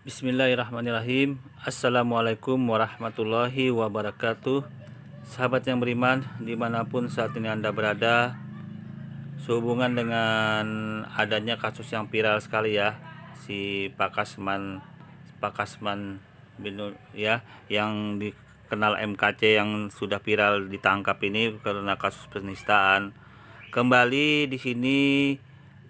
Bismillahirrahmanirrahim. Assalamualaikum warahmatullahi wabarakatuh. Sahabat yang beriman, dimanapun saat ini Anda berada, sehubungan dengan adanya kasus yang viral sekali ya, si Pak Kasman ya, yang dikenal MKC yang sudah viral ditangkap ini karena kasus penistaan. Kembali di sini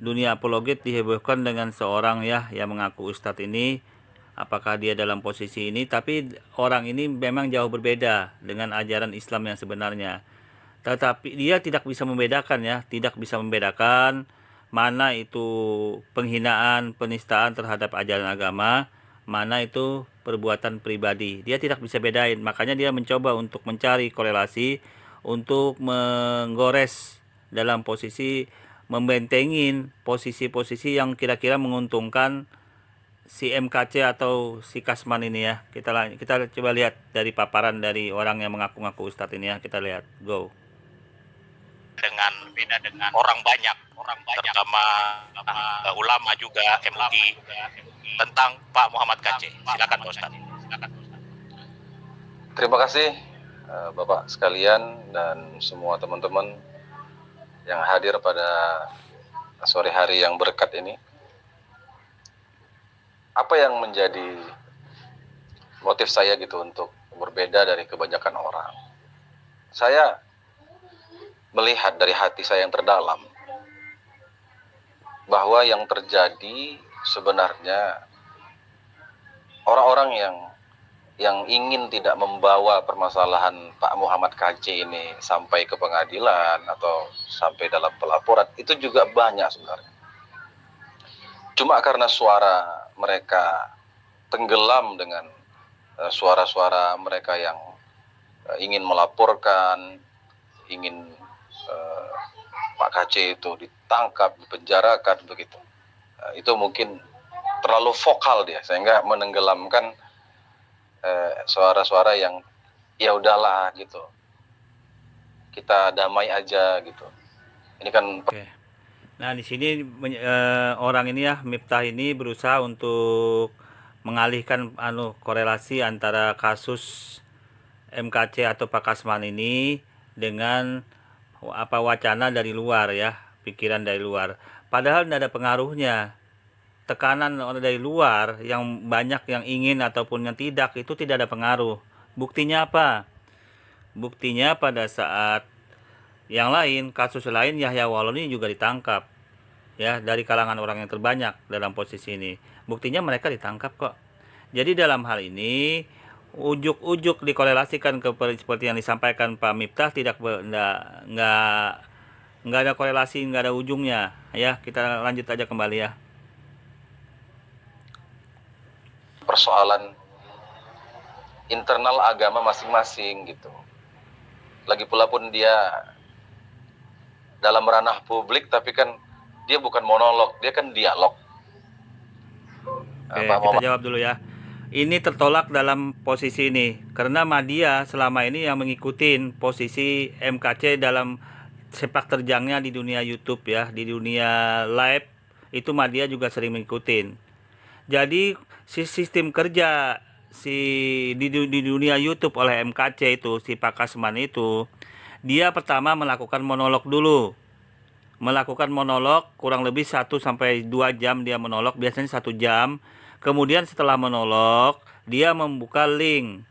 dunia apologet dihebohkan dengan seorang ya yang mengaku ustadz ini. Apakah dia dalam posisi ini? Tapi orang ini memang jauh berbeda dengan ajaran Islam yang sebenarnya. Tetapi dia tidak bisa membedakan ya, tidak bisa membedakan mana itu penghinaan, penistaan terhadap ajaran agama, mana itu perbuatan pribadi. Dia tidak bisa bedain. Makanya dia mencoba untuk mencari korelasi untuk menggores dalam posisi membentengin posisi-posisi yang kira-kira menguntungkan si MKC atau si Kasman ini ya. Kita coba lihat dari paparan dari orang yang mengaku-ngaku ustadz ini ya. Kita lihat, go. Dengan orang banyak, terutama ulama juga MUI tentang Pak Muhammad KC. Silakan Pak Ustadz. Terima kasih Bapak sekalian dan semua teman-teman yang hadir pada sore hari yang berkat ini. Apa yang menjadi motif saya gitu untuk berbeda dari kebanyakan orang? Saya melihat dari hati saya yang terdalam bahwa yang terjadi sebenarnya orang-orang yang ingin tidak membawa permasalahan Pak Muhammad KC ini sampai ke pengadilan atau sampai dalam pelaporan itu juga banyak sebenarnya. Cuma karena suara mereka tenggelam dengan suara-suara mereka yang ingin melaporkan, ingin Pak KC itu ditangkap, dipenjarakan begitu. Itu mungkin terlalu vokal dia sehingga menenggelamkan suara-suara yang ya udahlah gitu. Kita damai aja gitu. Ini kan Nah, di sini orang ini ya, Miftah ini berusaha untuk mengalihkan korelasi antara kasus MKC atau Pak Kasman ini dengan wacana dari luar ya, pikiran dari luar. Padahal tidak ada pengaruhnya. Tekanan dari luar yang banyak yang ingin ataupun yang tidak itu tidak ada pengaruh. Buktinya apa? Buktinya pada saat yang lain, kasus lain Yahya Wahlon ini juga ditangkap ya dari kalangan orang yang terbanyak dalam posisi ini. Buktinya mereka ditangkap kok. Jadi dalam hal ini ujuk-ujuk dikorelasikan ke seperti yang disampaikan Pak Miftah nggak ada korelasi, nggak ada ujungnya ya. Kita lanjut aja kembali ya. Persoalan internal agama masing-masing gitu. Lagi pula pun dia dalam ranah publik tapi kan dia bukan monolog, dia kan dialog. Oke, kita jawab dulu ya. Ini tertolak dalam posisi ini karena media selama ini yang mengikuti posisi MKC dalam sepak terjangnya di dunia YouTube ya, di dunia live itu media juga sering mengikuti. Jadi sistem kerja di dunia YouTube oleh MKC itu si Pak Kasman itu, dia pertama melakukan monolog dulu. Melakukan monolog kurang lebih 1-2 jam dia monolog, biasanya 1 jam. Kemudian setelah monolog, dia membuka link,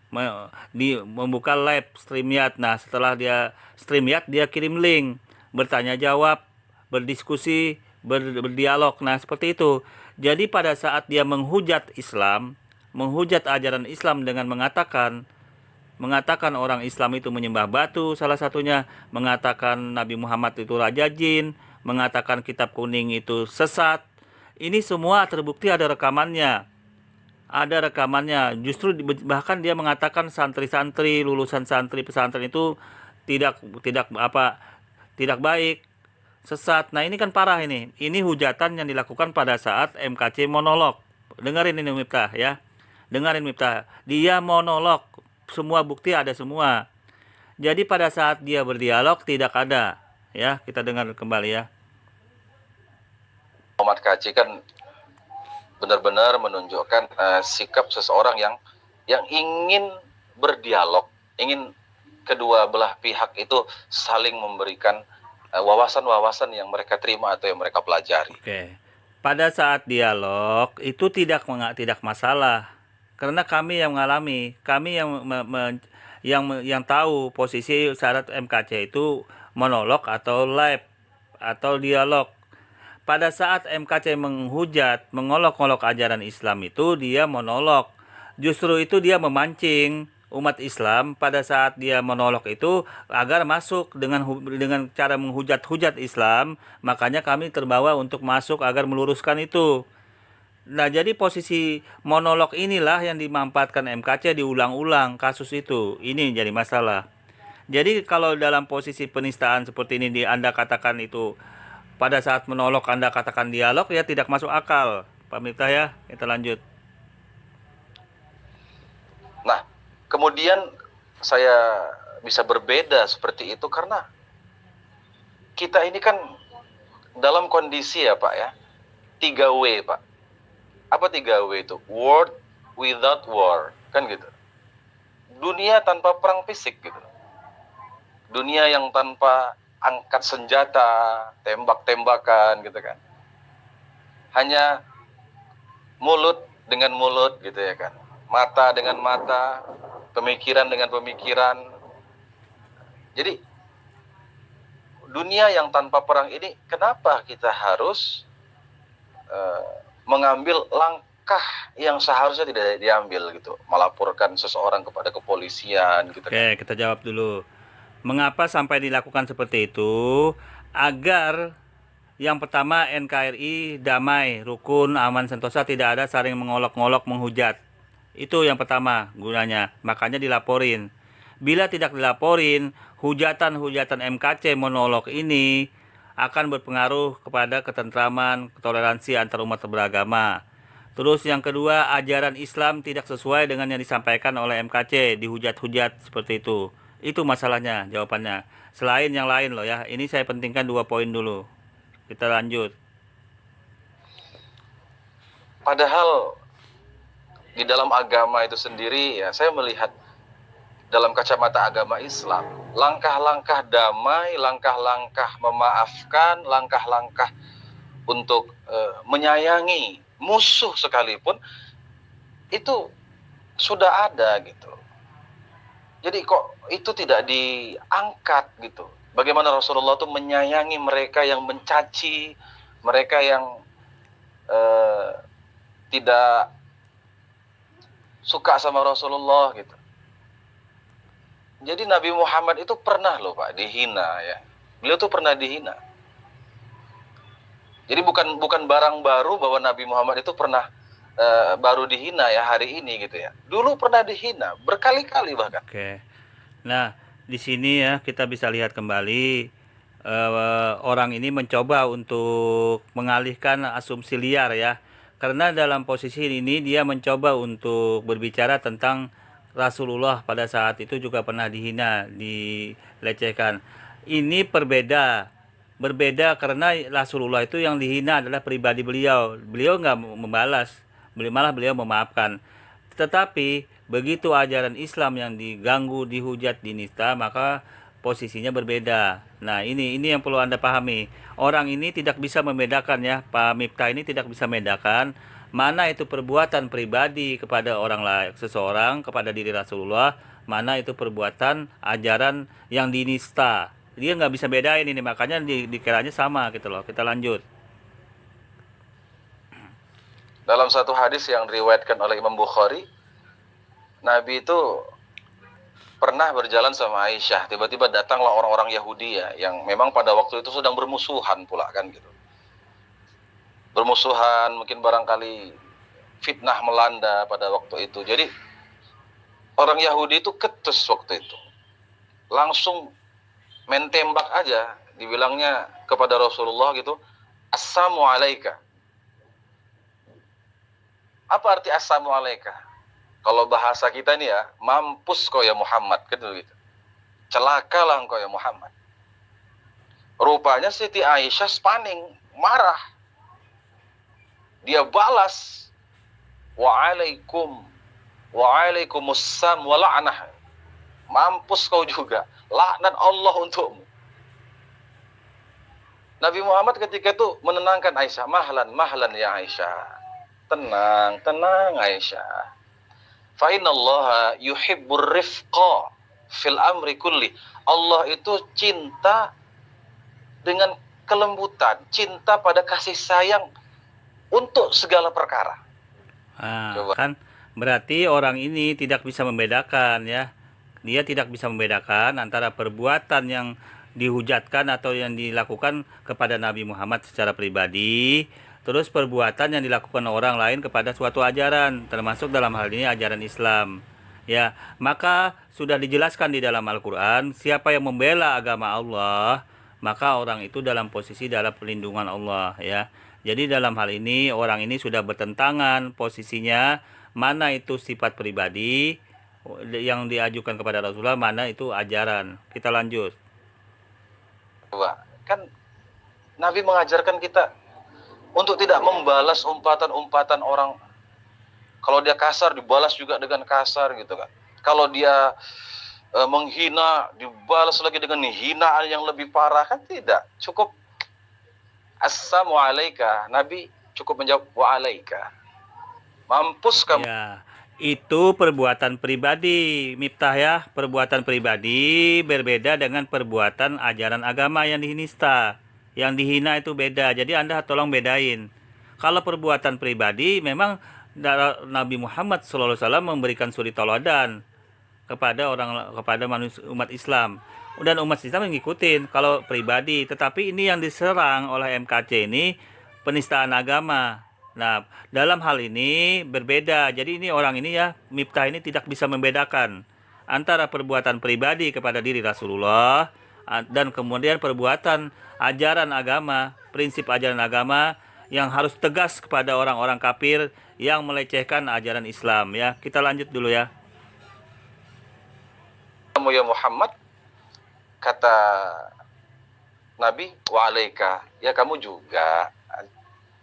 membuka live StreamYard. Nah, setelah dia StreamYard, dia kirim link, bertanya jawab, berdiskusi, berdialog. Nah, seperti itu. Jadi pada saat dia menghujat Islam, menghujat ajaran Islam dengan mengatakan orang Islam itu menyembah batu, salah satunya mengatakan Nabi Muhammad itu raja jin, mengatakan kitab kuning itu sesat. Ini semua terbukti ada rekamannya. Ada rekamannya. Justru bahkan dia mengatakan santri-santri, lulusan santri pesantren itu tidak baik, sesat. Nah, ini kan parah ini. Ini hujatan yang dilakukan pada saat MKC monolog. Dengerin ini Miftah ya. Dengerin Miftah. Dia monolog. Semua bukti ada semua. Jadi pada saat dia berdialog tidak ada. Ya, kita dengar kembali ya. Muhammad KC kan benar-benar menunjukkan sikap seseorang yang ingin berdialog, ingin kedua belah pihak itu saling memberikan wawasan-wawasan yang mereka terima atau yang mereka pelajari. Oke. Pada saat dialog itu tidak masalah. Karena kami yang mengalami, kami yang tahu posisi syarat MKC itu monolog atau live atau dialog. Pada saat MKC menghujat, mengolok-olok ajaran Islam itu dia monolog. Justru itu dia memancing umat Islam pada saat dia monolog itu agar masuk dengan cara menghujat-hujat Islam. Makanya kami terbawa untuk masuk agar meluruskan itu. Nah, jadi posisi monolog inilah yang dimanfaatkan MKC diulang-ulang kasus itu. Ini jadi masalah. Jadi kalau dalam posisi penistaan seperti ini Anda katakan itu pada saat menolak Anda katakan dialog, ya tidak masuk akal. Pak Miftah, ya, kita lanjut. Nah, kemudian saya bisa berbeda seperti itu karena kita ini kan dalam kondisi ya Pak ya, 3W Pak. Apa 3W itu? World without war, kan gitu. Dunia tanpa perang fisik gitu. Dunia yang tanpa angkat senjata, tembak-tembakan gitu kan. Hanya mulut dengan mulut gitu ya kan. Mata dengan mata, pemikiran dengan pemikiran. Jadi dunia yang tanpa perang ini, kenapa kita harus mengambil langkah yang seharusnya tidak diambil gitu, melaporkan seseorang kepada kepolisian gitu. Oke, kita jawab dulu. Mengapa sampai dilakukan seperti itu? Agar yang pertama NKRI damai, rukun, aman, sentosa, tidak ada saling mengolok-ngolok, menghujat. Itu yang pertama gunanya. Makanya dilaporin. Bila tidak dilaporin, hujatan-hujatan MKC monolog ini akan berpengaruh kepada ketentraman, toleransi antar umat beragama. Terus yang kedua, ajaran Islam tidak sesuai dengan yang disampaikan oleh MKC, dihujat-hujat seperti itu. Itu masalahnya, jawabannya. Selain yang lain loh ya, ini saya pentingkan 2 poin dulu. Kita lanjut. Padahal di dalam agama itu sendiri ya, saya melihat dalam kacamata agama Islam, langkah-langkah damai, langkah-langkah memaafkan, langkah-langkah untuk menyayangi musuh sekalipun itu sudah ada gitu. Jadi kok itu tidak diangkat gitu. Bagaimana Rasulullah itu menyayangi mereka yang mencaci, mereka yang tidak suka sama Rasulullah gitu. Jadi Nabi Muhammad itu pernah loh Pak dihina ya. Beliau tuh pernah dihina. Jadi bukan barang baru bahwa Nabi Muhammad itu pernah baru dihina ya hari ini gitu ya. Dulu pernah dihina berkali-kali bahkan. Oke. Nah, di sini ya kita bisa lihat kembali orang ini mencoba untuk mengalihkan asumsi liar ya. Karena dalam posisi ini dia mencoba untuk berbicara tentang Rasulullah pada saat itu juga pernah dihina, dilecehkan. Ini berbeda karena Rasulullah itu yang dihina adalah pribadi beliau. Beliau nggak membalas, malah beliau memaafkan. Tetapi begitu ajaran Islam yang diganggu, dihujat, dinista, maka posisinya berbeda. Nah, ini yang perlu Anda pahami. Orang ini tidak bisa membedakan ya, Pak Miftah ini tidak bisa membedakan mana itu perbuatan pribadi kepada orang lain, seseorang kepada diri Rasulullah, mana itu perbuatan ajaran yang dinista. Dia nggak bisa bedain ini, makanya dikiranya sama gitu loh. Kita lanjut. Dalam satu hadis yang diriwayatkan oleh Imam Bukhari, Nabi itu pernah berjalan sama Aisyah, tiba-tiba datanglah orang-orang Yahudi ya, yang memang pada waktu itu sedang bermusuhan pula kan gitu. Bermusuhan, mungkin barangkali fitnah melanda pada waktu itu. Jadi orang Yahudi itu ketus waktu itu. Langsung main tembak aja, dibilangnya kepada Rasulullah gitu, Assalamu alaika. Apa arti Assalamu alaika? Kalau bahasa kita ini ya, mampus kau ya Muhammad, gitu. Celakalah engkau ya Muhammad. Rupanya Siti Aisyah panik, marah. Dia balas Wa'alaikum wa'alaikumussalam wa la'nah. Mampus kau juga, laknat Allah untukmu. Nabi Muhammad ketika itu menenangkan Aisyah, mahlan ya Aisyah. Tenang Aisyah. Fa innallaha yuhibbur rifqa fil amri kulli. Allah itu cinta dengan kelembutan, cinta pada kasih sayang untuk segala perkara. Nah, kan berarti orang ini tidak bisa membedakan ya. Dia tidak bisa membedakan antara perbuatan yang dihujatkan atau yang dilakukan kepada Nabi Muhammad secara pribadi, terus perbuatan yang dilakukan orang lain kepada suatu ajaran, termasuk dalam hal ini ajaran Islam. Ya, maka sudah dijelaskan di dalam Al-Qur'an, siapa yang membela agama Allah, maka orang itu dalam posisi dalam perlindungan Allah ya. Jadi dalam hal ini orang ini sudah bertentangan posisinya, mana itu sifat pribadi yang diajukan kepada Rasulullah, mana itu ajaran. Kita lanjut. Coba, kan Nabi mengajarkan kita untuk tidak membalas umpatan-umpatan orang. Kalau dia kasar, dibalas juga dengan kasar gitu kan. Kalau dia menghina, dibalas lagi dengan hinaan yang lebih parah, kan tidak. Cukup assalamu alaika. Nabi cukup menjawab wa alaika. Mampus kamu. Ya, itu perbuatan pribadi, Miftah ya. Perbuatan pribadi berbeda dengan perbuatan ajaran agama yang dinista. Yang dihina itu beda. Jadi Anda tolong bedain. Kalau perbuatan pribadi memang Nabi Muhammad SAW memberikan suri tauladan kepada manusia, umat Islam, dan umat Islam mengikuti kalau pribadi. Tetapi ini yang diserang oleh MKC ini penistaan agama. Nah, dalam hal ini berbeda. Jadi ini orang ini ya, Miftah ini tidak bisa membedakan antara perbuatan pribadi kepada diri Rasulullah dan kemudian perbuatan ajaran agama, prinsip ajaran agama yang harus tegas kepada orang-orang kafir yang melecehkan ajaran Islam ya. Kita lanjut dulu ya. Kamu ya Muhammad, kata Nabi, wa alaika, ya kamu juga.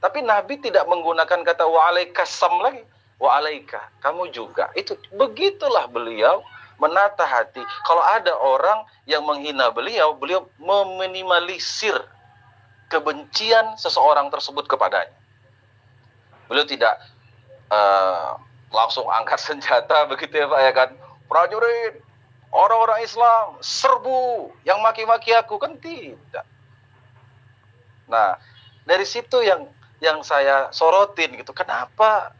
Tapi Nabi tidak menggunakan kata wa alaikasam lagi, wa alaika, kamu juga. Itu begitulah beliau menata hati. Kalau ada orang yang menghina beliau, beliau meminimalisir kebencian seseorang tersebut kepadanya. Beliau tidak langsung angkat senjata begitu ya Pak ya kan. Prajurit, orang-orang Islam serbu yang maki-maki aku, kan tidak. Nah, dari situ yang saya sorotin gitu. Kenapa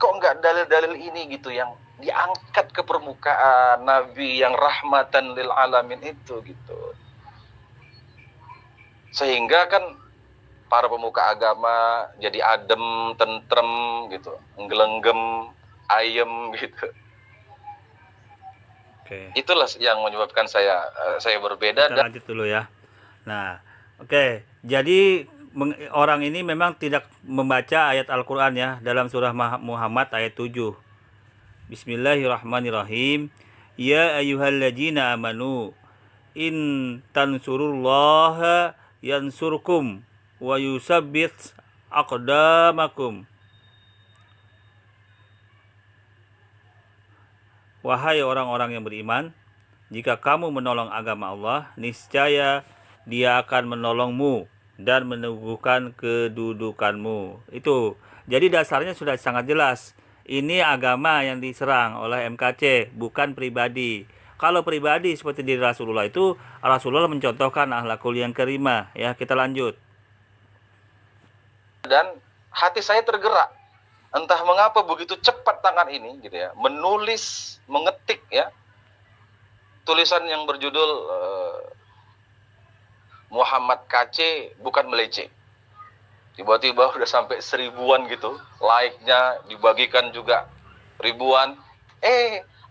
kok enggak dalil-dalil ini gitu yang diangkat ke permukaan Nabi yang rahmatan lil alamin itu gitu. Sehingga kan para pemuka agama jadi adem, tentrem gitu, nggelenggem, ayem gitu. Oke. Itulah yang menyebabkan saya berbeda. Kita lanjut dulu ya. Nah, oke. Jadi orang ini memang tidak membaca ayat Al-Qur'an ya, dalam surah Muhammad ayat 7. Bismillahirrahmanirrahim. Ya ayyuhalladzina amanu in tansurullaha yansurkum wa yusabbit aqdamakum. Wahai orang-orang yang beriman, jika kamu menolong agama Allah, niscaya Dia akan menolongmu dan meneguhkan kedudukanmu. Itu. Jadi dasarnya sudah sangat jelas. Ini agama yang diserang oleh MKC, bukan pribadi. Kalau pribadi seperti diri Rasulullah itu, Rasulullah mencontohkan akhlakul yang karimah. Ya, kita lanjut. Dan hati saya tergerak. Entah mengapa begitu cepat tangan ini gitu ya, menulis, mengetik ya, tulisan yang berjudul Muhammad KC bukan meleceh. Tiba-tiba udah sampai 1000-an gitu, like-nya dibagikan juga ribuan.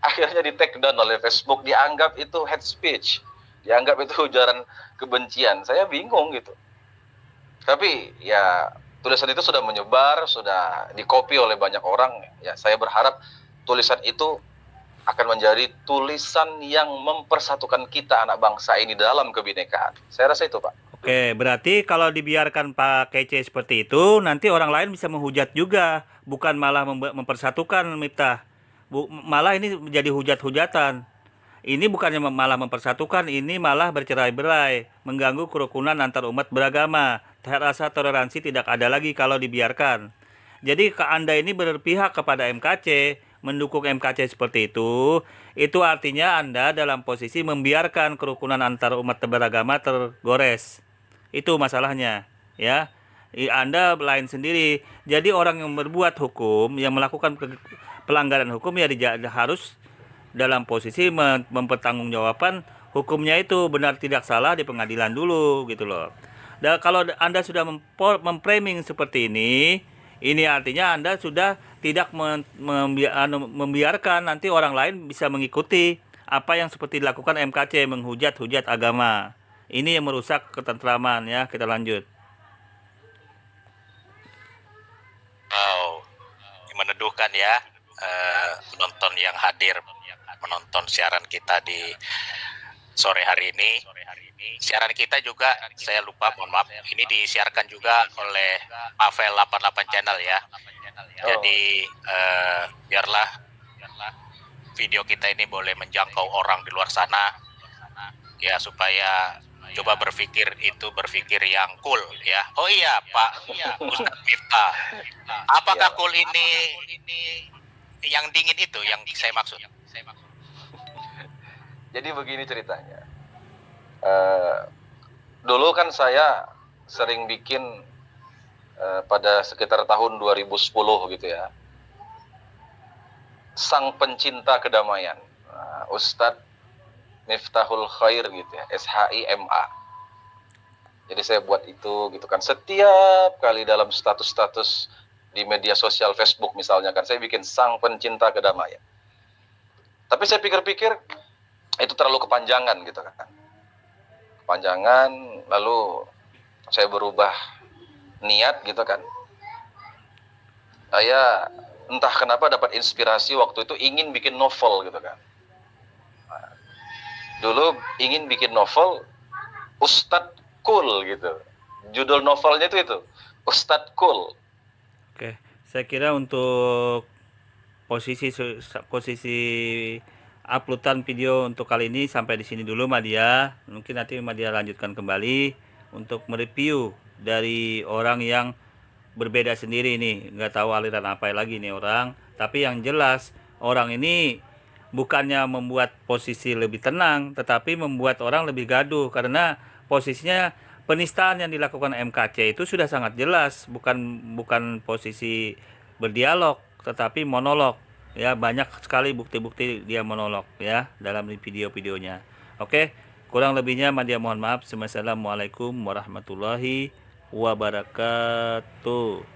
Akhirnya di take down oleh Facebook, dianggap itu hate speech, dianggap itu ujaran kebencian. Saya bingung gitu. Tapi ya tulisan itu sudah menyebar, sudah dikopi oleh banyak orang. Ya, saya berharap tulisan itu akan menjadi tulisan yang mempersatukan kita anak bangsa ini dalam kebinekaan. Saya rasa itu, Pak. Oke, berarti kalau dibiarkan Pak Kece seperti itu, nanti orang lain bisa menghujat juga. bukan malah mempersatukan, Miftah. Malah ini menjadi hujat-hujatan. Ini bukannya malah mempersatukan, ini malah bercerai-berai, mengganggu kerukunan antar umat beragama. Rasa toleransi tidak ada lagi kalau dibiarkan. Jadi Anda ini berpihak kepada MKC, mendukung MKC seperti itu artinya Anda dalam posisi membiarkan kerukunan antar umat beragama tergores. Itu masalahnya, ya. Anda lain sendiri. Jadi orang yang berbuat hukum, yang melakukan pelanggaran hukum ya harus dalam posisi mempertanggungjawabkan hukumnya itu benar tidak salah di pengadilan dulu gitu loh. Dan kalau Anda sudah memframing seperti ini artinya Anda sudah tidak membiarkan nanti orang lain bisa mengikuti apa yang seperti dilakukan MKC, menghujat-hujat agama. Ini yang merusak ketentraman ya. Kita lanjut. Oh, meneduhkan ya penonton yang hadir menonton siaran kita di sore hari ini. Siaran kita juga, saya lupa, mohon maaf, ini disiarkan juga oleh Pavel 88 Channel ya. Jadi biarlah video kita ini boleh menjangkau orang di luar sana ya, supaya coba berpikir yang cool ya. Oh iya Pak Ustadz Miftah, apakah cool ini yang dingin itu yang saya maksud? Jadi begini ceritanya. Dulu kan saya sering bikin pada sekitar tahun 2010 gitu ya, sang pencinta kedamaian, Ustadz Miftahul Khair gitu ya, SHIMA. Jadi saya buat itu gitu kan, setiap kali dalam status-status di media sosial Facebook misalnya kan, saya bikin sang pencinta kedamaian. Tapi saya pikir-pikir itu terlalu kepanjangan gitu kan. Kepanjangan, lalu saya berubah niat gitu kan. Saya entah kenapa dapat inspirasi waktu itu ingin bikin novel gitu kan. Nah, dulu ingin bikin novel Ustadz Cool gitu. Judul novelnya itu Ustadz Cool. Oke, saya kira untuk posisi uploadan video untuk kali ini sampai di sini dulu Madia. Mungkin nanti Madia lanjutkan kembali untuk mereview dari orang yang berbeda sendiri nih, nggak tahu aliran apa lagi nih orang. Tapi yang jelas orang ini bukannya membuat posisi lebih tenang, tetapi membuat orang lebih gaduh karena posisinya penistaan yang dilakukan MKC itu sudah sangat jelas, bukan posisi berdialog, tetapi monolog. Ya, banyak sekali bukti-bukti dia monolog ya dalam video-videonya. Oke, kurang lebihnya Madia mohon maaf. Wassalamualaikum warahmatullahi wabarakatuh.